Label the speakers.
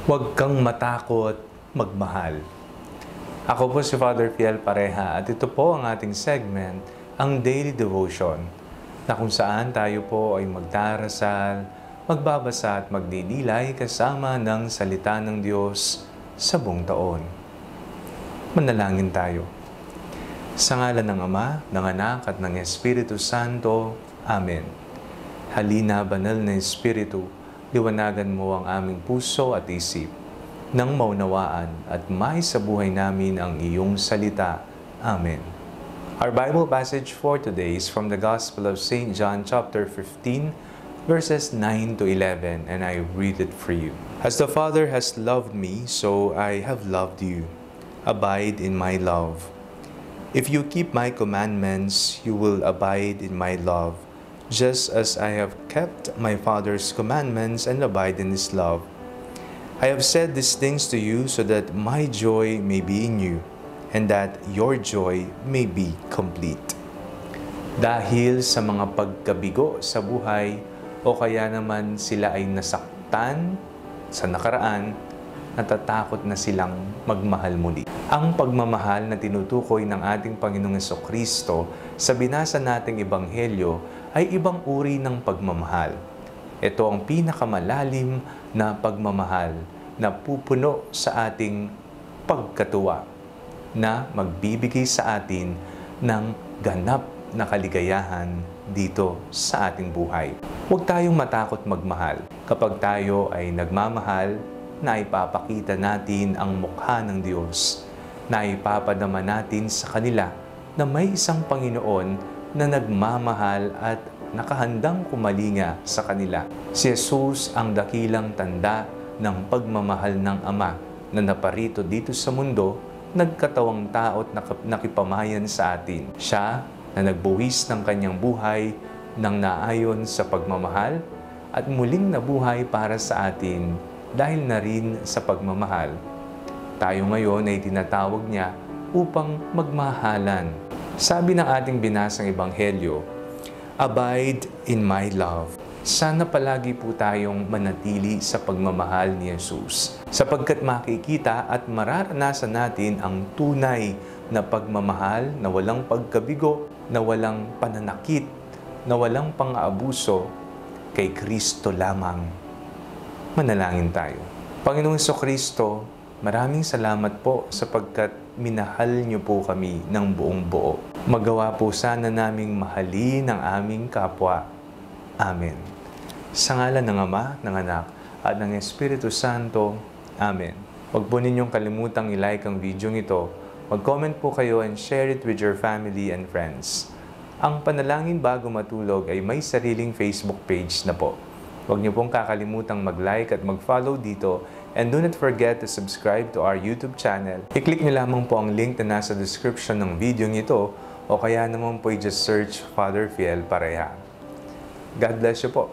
Speaker 1: Huwag kang matakot magmahal. Ako po si Father Fiel Pareha at ito po ang ating segment, ang Daily Devotion, na kung saan tayo po ay magdarasal, magbabasa at magdidilay kasama ng salita ng Diyos sa buong taon. Manalangin tayo. Sa ngalan ng Ama, ng Anak at ng Espiritu Santo. Amen. Halina, banal na Espiritu, liwanagan mo ang aming puso at isip, nang maunawaan at mais sa buhay namin ang iyong salita. Amen. Our Bible passage for today is from the Gospel of St. John chapter 15, verses 9 to 11, and I read it for you. As the Father has loved me, so I have loved you. Abide in my love. If you keep my commandments, you will abide in my love, just as I have kept my Father's commandments and abide in His love. I have said these things to you so that my joy may be in you, and that your joy may be complete. Dahil sa mga pagkabigo sa buhay, o kaya naman sila ay nasaktan sa nakaraan, natatakot na silang magmahal muli. Ang pagmamahal na tinutukoy ng ating Panginoong Jesucristo sa binasa nating Ebanghelyo ay ibang uri ng pagmamahal. Ito ang pinakamalalim na pagmamahal na pupuno sa ating pagkatuwa, na magbibigay sa atin ng ganap na kaligayahan dito sa ating buhay. Huwag tayong matakot magmahal. Kapag tayo ay nagmamahal, na ipapakita natin ang mukha ng Diyos, na ipapadama natin sa kanila na may isang Panginoon na nagmamahal at nakahandang kumalinga sa kanila. Si Jesus ang dakilang tanda ng pagmamahal ng Ama na naparito dito sa mundo, nagkatawang tao at nakipamayan sa atin. Siya na nagbuwis ng kanyang buhay ng naayon sa pagmamahal at muling nabuhay para sa atin dahil na rin sa pagmamahal. Tayo ngayon ay tinatawag niya upang magmahalan. Sabi ng ating binasang Ebanghelyo, abide in my love. Sana palagi po tayong manatili sa pagmamahal ni Jesus, sapagkat makikita at mararanasan natin ang tunay na pagmamahal na walang pagkabigo, na walang pananakit, na walang pang-aabuso kay Kristo lamang. Manalangin tayo. Panginoong Jesucristo, maraming salamat po sapagkat minahal niyo po kami ng buong buo. Magawa po sana naming mahalin ang aming kapwa. Amen. Sa ngalan ng Ama, ng Anak, at ng Espiritu Santo. Amen. Huwag po ninyong kalimutang i-like ang video ito. Mag-comment po kayo and share it with your family and friends. Ang Panalangin Bago Matulog ay may sariling Facebook page na po. Huwag niyo pong kakalimutang mag-like at mag-follow dito, and do not forget to subscribe to our YouTube channel. I-click niyo lamang po ang link na nasa description ng video nito, o kaya naman po i-just search Father Fiel Pareha. God bless you po.